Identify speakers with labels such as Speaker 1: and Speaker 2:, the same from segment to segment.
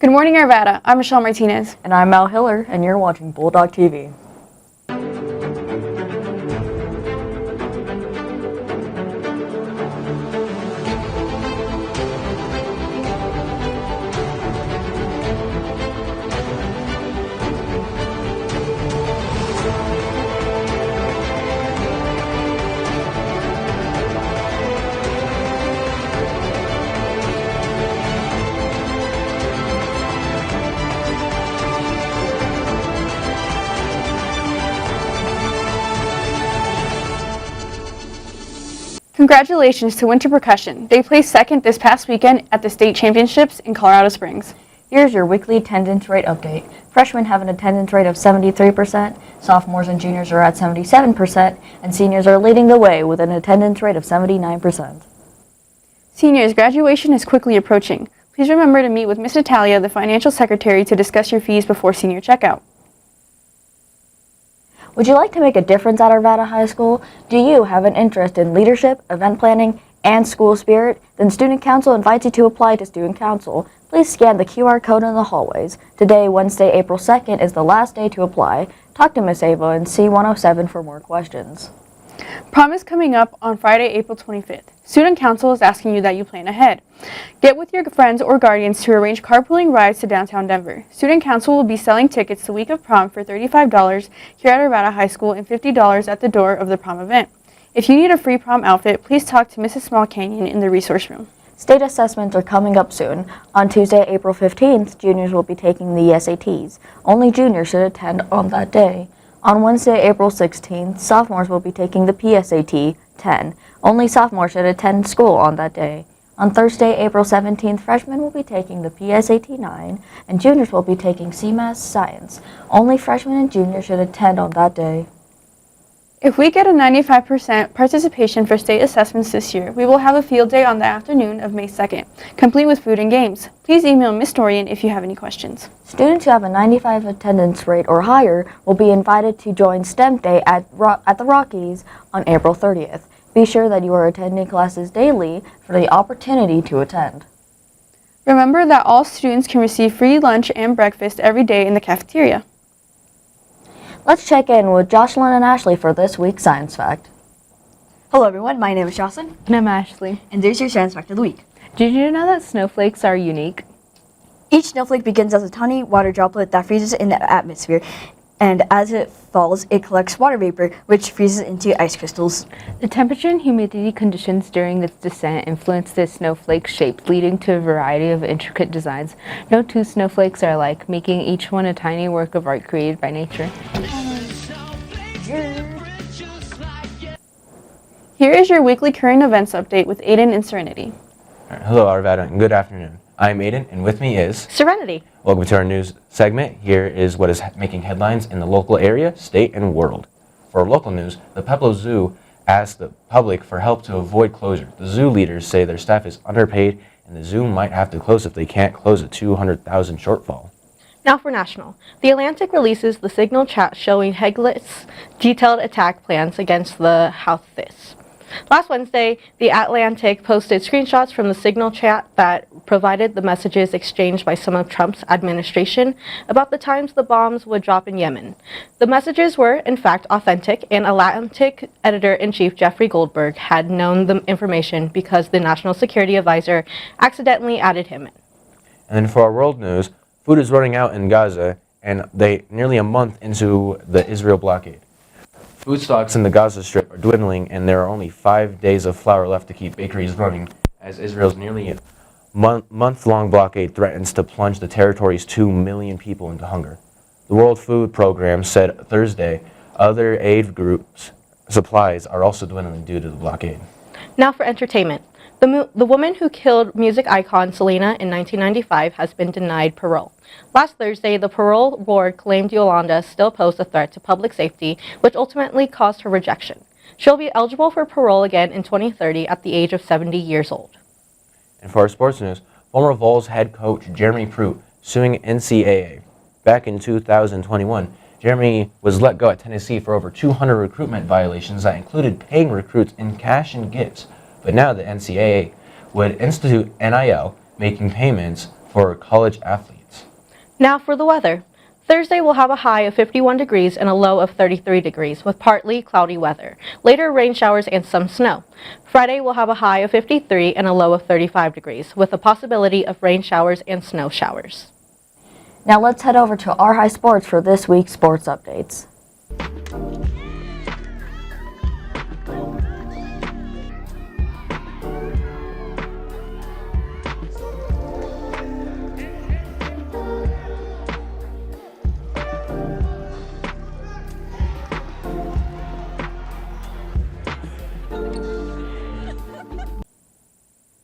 Speaker 1: Good morning, Arvada. I'm Michelle Martinez.
Speaker 2: And I'm Mal Hiller, and you're watching Bulldog TV.
Speaker 1: Congratulations to Winter Percussion. They placed second this past weekend at the state championships in Colorado Springs.
Speaker 2: Here's your weekly attendance rate update. Freshmen have an attendance rate of 73%, sophomores and juniors are at 77%, and seniors are leading the way with an attendance rate of 79%.
Speaker 1: Seniors, graduation is quickly approaching. Please remember to meet with Ms. Natalia, the financial secretary, to discuss your fees before senior checkout.
Speaker 2: Would you like to make a difference at Arvada High School? Do you have an interest in leadership, event planning, and school spirit? Then Student Council invites you to apply to Student Council. Please scan the QR code in the hallways. Today, Wednesday, April 2nd, is the last day to apply. Talk to Ms. Ava in C107 for more questions.
Speaker 1: Prom is coming up on Friday, April 25th. Student Council is asking you that you plan ahead. Get with your friends or guardians to arrange carpooling rides to downtown Denver. Student Council will be selling tickets the week of prom for $35 here at Arvada High School and $50 at the door of the prom event. If you need a free prom outfit, please talk to Mrs. Small Canyon in the resource room.
Speaker 2: State assessments are coming up soon. On Tuesday, April 15th, juniors will be taking the SATs. Only juniors should attend on that day. On Wednesday, April 16th, sophomores will be taking the PSAT 10. Only sophomores should attend school on that day. On Thursday, April 17th, freshmen will be taking the PSAT 9, and juniors will be taking CMAS Science. Only freshmen and juniors should attend on that day.
Speaker 1: If we get a 95% participation for state assessments this year, we will have a field day on the afternoon of May 2nd, complete with food and games. Please email Ms. Dorian if you have any questions.
Speaker 2: Students who have a 95 attendance rate or higher will be invited to join STEM Day at the Rockies on April 30th. Be sure that you are attending classes daily for the opportunity to attend.
Speaker 1: Remember that all students can receive free lunch and breakfast every day in the cafeteria.
Speaker 2: Let's check in with Jocelyn and Ashley for this week's Science Fact.
Speaker 3: Hello everyone, my name is Jocelyn.
Speaker 4: And I'm Ashley.
Speaker 3: And there's your Science Fact of the Week.
Speaker 4: Did you know that snowflakes are unique?
Speaker 3: Each snowflake begins as a tiny water droplet that freezes in the atmosphere, and as it falls, it collects water vapor, which freezes into ice crystals.
Speaker 4: The temperature and humidity conditions during its descent influence the snowflake shape, leading to a variety of intricate designs. No two snowflakes are alike, making each one a tiny work of art created by nature.
Speaker 1: Here is your weekly current events update with Aiden and Serenity.
Speaker 5: Hello, Arvada, and good afternoon. I'm Aiden, and with me is
Speaker 3: Serenity.
Speaker 5: Welcome to our news segment. Here is what is making headlines in the local area, state, and world. For local news, the Pueblo Zoo asked the public for help to avoid closure. The zoo leaders say their staff is underpaid, and the zoo might have to close if they can't close a 200,000 shortfall.
Speaker 6: Now for national. The Atlantic releases the signal chat showing Heglet's detailed attack plans against the Houthis. Last Wednesday, the Atlantic posted screenshots from the signal chat that provided the messages exchanged by some of Trump's administration about the times the bombs would drop in Yemen. The messages were, in fact, authentic, and Atlantic editor-in-chief Jeffrey Goldberg had known the information because the National Security Advisor accidentally added him in.
Speaker 5: And then for our world news, food is running out in Gaza, and they nearly a month into the Israel blockade. Food stocks in the Gaza Strip are dwindling, and there are only 5 days of flour left to keep bakeries running, as Israel's nearly month-long blockade threatens to plunge the territory's 2 million people into hunger. The World Food Program said Thursday other aid groups' supplies are also dwindling due to the blockade.
Speaker 6: Now for entertainment. The woman who killed music icon Selena in 1995 has been denied parole. Last Thursday, the parole board claimed Yolanda still posed a threat to public safety, which ultimately caused her rejection. She'll be eligible for parole again in 2030 at the age of 70 years old.
Speaker 5: And for our sports news, former Vols head coach Jeremy Pruitt suing NCAA. Back in 2021, Jeremy was let go at Tennessee for over 200 recruitment violations that included paying recruits in cash and gifts. But now the NCAA would institute NIL, making payments for college athletes.
Speaker 6: Now for the weather. Thursday will have a high of 51 degrees and a low of 33 degrees with partly cloudy weather. Later, rain showers and some snow. Friday will have a high of 53 and a low of 35 degrees with a possibility of rain showers and snow showers.
Speaker 2: Now let's head over to Our High Sports for this week's sports updates.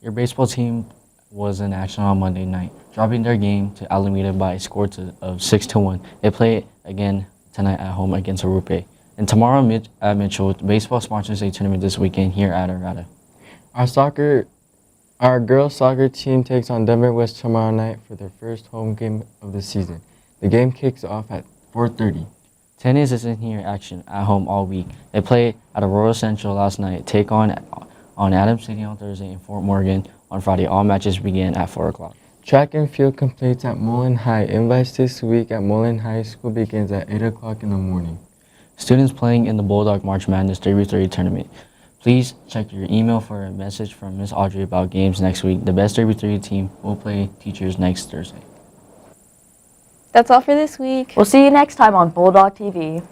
Speaker 7: Your baseball team was in action on Monday night, dropping their game to Alameda by a score of 6-1. They play again tonight at home against Arupe. And tomorrow at Mitchell, baseball sponsors a tournament this weekend here at Arata.
Speaker 8: Our girls soccer team takes on Denver West tomorrow night for their first home game of the season. The game kicks off at 4:30.
Speaker 7: Tennis is in here action at home all week. They played at Aurora Central last night, take on Adams City on Thursday and Fort Morgan on Friday. All matches begin at 4 o'clock.
Speaker 8: Track and field completes at Mullen High. Invites this week at Mullen High School begins at 8 o'clock in the morning.
Speaker 7: Students playing in the Bulldog March Madness 3v3 tournament. Please check your email for a message from Miss Audrey about games next week. The best 3v3 team will play teachers next Thursday.
Speaker 1: That's all for this week.
Speaker 2: We'll see you next time on Bulldog TV.